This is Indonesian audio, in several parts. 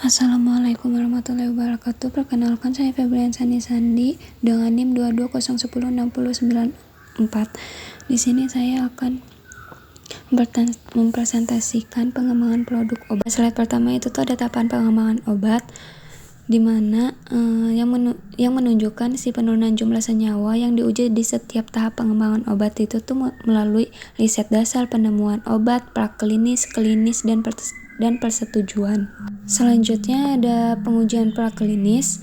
Assalamualaikum warahmatullahi wabarakatuh. Perkenalkan, saya Febrian Sandi dengan NIM 220106094. Di sini saya akan mempresentasikan pengembangan produk obat. Slide pertama itu tuh ada tahapan pengembangan obat, di mana yang menunjukkan si penurunan jumlah senyawa yang diuji di setiap tahap pengembangan obat itu tuh melalui riset dasar, penemuan obat, praklinis, klinis, dan persetujuan. Selanjutnya ada pengujian praklinis.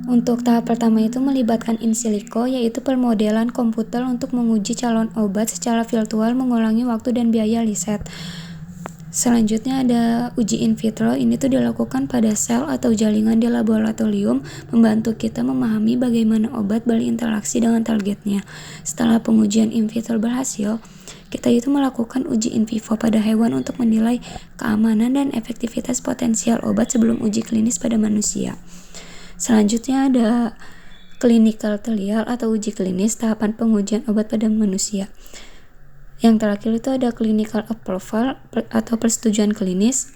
Untuk tahap pertama itu melibatkan in silico, yaitu permodelan komputer untuk menguji calon obat secara virtual, mengurangi waktu dan biaya riset. Selanjutnya ada uji in vitro. Ini tuh dilakukan pada sel atau jaringan di laboratorium, membantu kita memahami bagaimana obat berinteraksi dengan targetnya. Setelah pengujian in vitro berhasil, kita itu melakukan uji in vivo pada hewan untuk menilai keamanan dan efektivitas potensial obat sebelum uji klinis pada manusia. Selanjutnya ada clinical trial atau uji klinis, tahapan pengujian obat pada manusia. Yang terakhir itu ada clinical approval atau persetujuan klinis.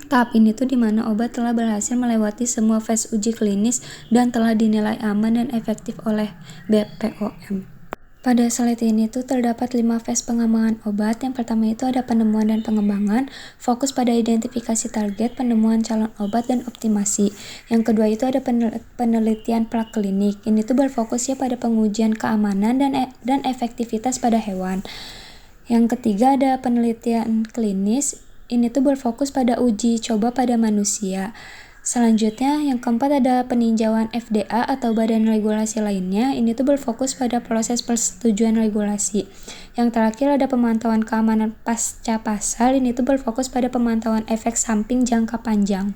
Tahap ini tuh dimana obat telah berhasil melewati semua fase uji klinis dan telah dinilai aman dan efektif oleh BPOM. Pada slide ini tuh terdapat 5 fase pengembangan obat. Yang pertama itu ada penemuan dan pengembangan, fokus pada identifikasi target, penemuan calon obat, dan optimasi. Yang kedua itu ada penelitian praklinik. Ini tuh berfokus ya pada pengujian keamanan dan efektivitas pada hewan. Yang ketiga ada penelitian klinis. Ini tuh berfokus pada uji coba pada manusia. Selanjutnya, yang keempat ada peninjauan FDA atau badan regulasi lainnya. Ini tuh berfokus pada proses persetujuan regulasi. Yang terakhir ada pemantauan keamanan pasca pasal. Ini tuh berfokus pada pemantauan efek samping jangka panjang.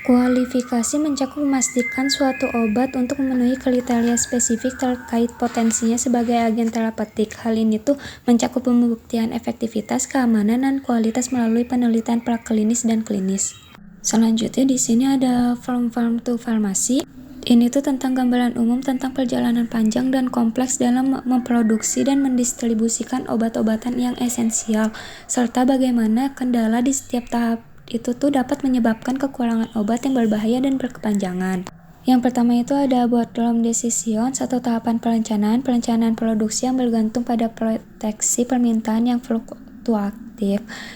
Kualifikasi mencakup memastikan suatu obat untuk memenuhi kriteria spesifik terkait potensinya sebagai agen terapeutik. Hal ini tuh mencakup pembuktian efektivitas, keamanan, dan kualitas melalui penelitian praklinis dan klinis. Selanjutnya di sini ada from farm to pharmacy. Ini tuh tentang gambaran umum tentang perjalanan panjang dan kompleks dalam memproduksi dan mendistribusikan obat-obatan yang esensial, serta bagaimana kendala di setiap tahap itu tuh dapat menyebabkan kekurangan obat yang berbahaya dan berkepanjangan. Yang pertama itu ada boardroom decisions atau tahapan perencanaan produksi yang bergantung pada proteksi permintaan yang fluktuatif.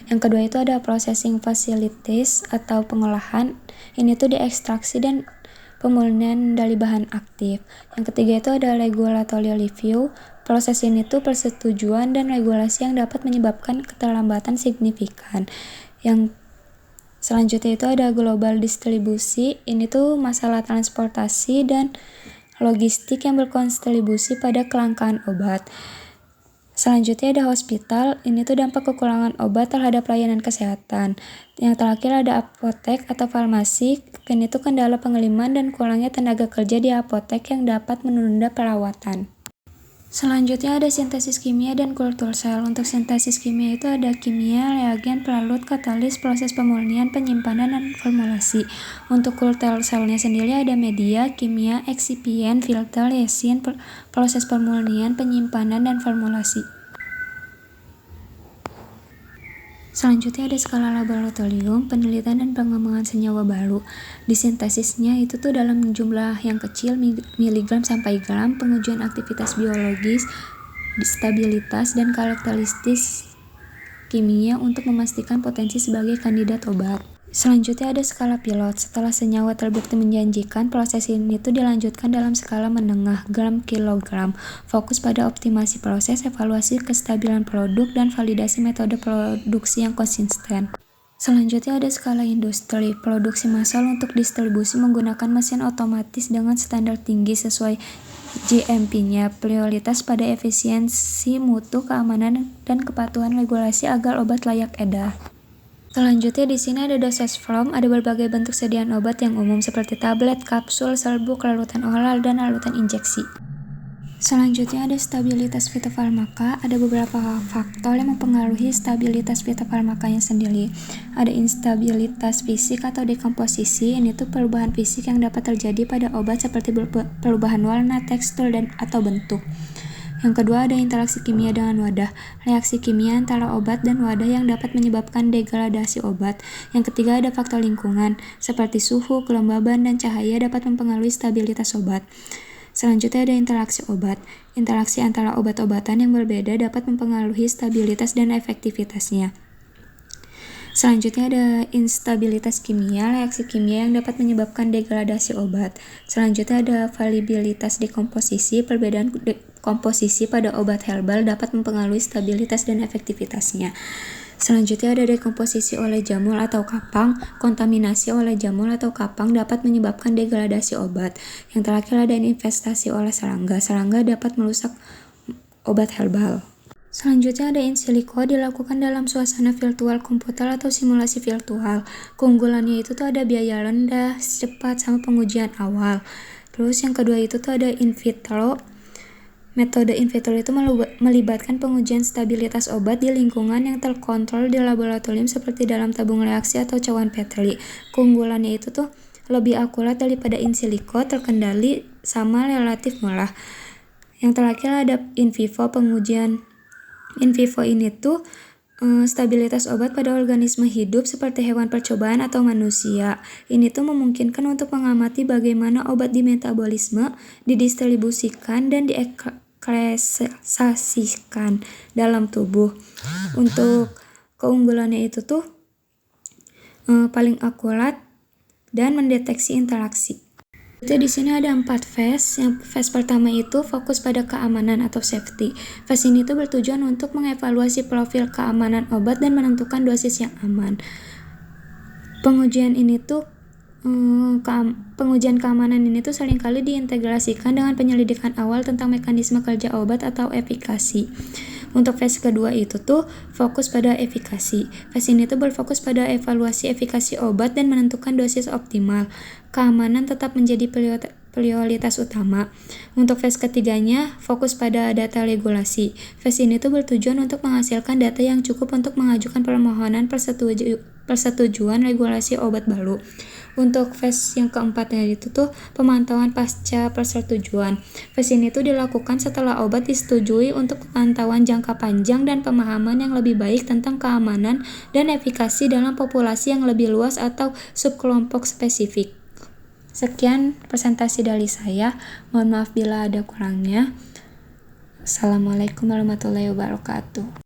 Yang kedua itu ada processing facilities atau pengolahan. Ini tuh diekstraksi dan pemurnian dari bahan aktif. Yang ketiga itu ada regulatory review. Proses ini tuh persetujuan dan regulasi yang dapat menyebabkan keterlambatan signifikan. Yang selanjutnya itu ada global distribusi. Ini tuh masalah transportasi dan logistik yang berkontribusi pada kelangkaan obat. Selanjutnya ada hospital. Ini tuh dampak kekurangan obat terhadap layanan kesehatan. Yang terakhir ada apotek atau farmasi. Ini tuh kendala pengiriman dan kurangnya tenaga kerja di apotek yang dapat menunda perawatan. Selanjutnya ada sintesis kimia dan kultur sel. Untuk sintesis kimia itu ada kimia, reagen, pelarut, katalis, proses pemurnian, penyimpanan, dan formulasi. Untuk kultur selnya sendiri ada media, kimia, eksipien, filter, resin, proses pemurnian, penyimpanan, dan formulasi. Selanjutnya ada skala laboratorium, penelitian dan pengembangan senyawa baru. Di sintesisnya itu tuh dalam jumlah yang kecil, miligram sampai gram, pengujian aktivitas biologis, stabilitas, dan karakteristik kimia untuk memastikan potensi sebagai kandidat obat. Selanjutnya ada skala pilot. Setelah senyawa terbukti menjanjikan, proses ini tuh dilanjutkan dalam skala menengah, gram-kilogram. Fokus pada optimasi proses, evaluasi kestabilan produk, dan validasi metode produksi yang konsisten. Selanjutnya ada skala industri. Produksi massal untuk distribusi menggunakan mesin otomatis dengan standar tinggi sesuai GMP-nya. Prioritas pada efisiensi, mutu, keamanan, dan kepatuhan regulasi agar obat layak edar. Selanjutnya di sini ada dosage form. Ada berbagai bentuk sediaan obat yang umum seperti tablet, kapsul, serbuk, larutan oral, dan larutan injeksi. Selanjutnya ada stabilitas fitofarmaka. Ada beberapa faktor yang mempengaruhi stabilitas fitofarmakanya sendiri. Ada instabilitas fisik atau dekomposisi. Ini tuh perubahan fisik yang dapat terjadi pada obat seperti perubahan warna, tekstur, atau bentuk. Yang kedua ada interaksi kimia dengan wadah, reaksi kimia antara obat dan wadah yang dapat menyebabkan degradasi obat. Yang ketiga ada faktor lingkungan, seperti suhu, kelembaban, dan cahaya dapat mempengaruhi stabilitas obat. Selanjutnya ada interaksi obat. Interaksi antara obat-obatan yang berbeda dapat mempengaruhi stabilitas dan efektivitasnya. Selanjutnya ada instabilitas kimia, reaksi kimia yang dapat menyebabkan degradasi obat. Selanjutnya ada variabilitas dekomposisi, perbedaan komposisi pada obat herbal dapat mempengaruhi stabilitas dan efektivitasnya. Selanjutnya ada dekomposisi oleh jamur atau kapang, kontaminasi oleh jamur atau kapang dapat menyebabkan degradasi obat. Yang terakhir ada infestasi oleh serangga, serangga dapat merusak obat herbal. Selanjutnya ada in silico, dilakukan dalam suasana virtual komputer atau simulasi virtual. Keunggulannya itu tuh ada biaya rendah, cepat, sama pengujian awal. Terus yang kedua itu tuh ada in vitro. Metode in vitro itu melibatkan pengujian stabilitas obat di lingkungan yang terkontrol di laboratorium seperti dalam tabung reaksi atau cawan Petri. Keunggulannya itu tuh lebih akurat daripada in silico, terkendali, sama relatif murah. Yang terakhir ada in vivo, pengujian in vivo ini tuh stabilitas obat pada organisme hidup seperti hewan percobaan atau manusia. Ini tuh memungkinkan untuk mengamati bagaimana obat dimetabolisme, didistribusikan, dan diekstresasikan dalam tubuh. Untuk keunggulannya itu tuh paling akurat dan mendeteksi interaksi. Di sini ada 4 phase. Yang phase pertama itu fokus pada keamanan atau safety. Phase ini tuh bertujuan untuk mengevaluasi profil keamanan obat dan menentukan dosis yang aman. Pengujian keamanan ini tuh seringkali diintegrasikan dengan penyelidikan awal tentang mekanisme kerja obat atau efikasi. Untuk phase kedua itu tuh fokus pada efikasi. Phase ini tuh berfokus pada evaluasi efikasi obat dan menentukan dosis optimal. Keamanan tetap menjadi prioritas utama. Untuk phase ketiganya fokus pada data regulasi. Phase ini tuh bertujuan untuk menghasilkan data yang cukup untuk mengajukan permohonan persetujuan regulasi obat baru. Untuk phase yang keempatnya itu tuh pemantauan pasca persetujuan. Phase ini tuh dilakukan setelah obat disetujui untuk pemantauan jangka panjang dan pemahaman yang lebih baik tentang keamanan dan efikasi dalam populasi yang lebih luas atau subkelompok spesifik. Sekian presentasi dari saya. Mohon maaf bila ada kurangnya. Assalamualaikum warahmatullahi wabarakatuh.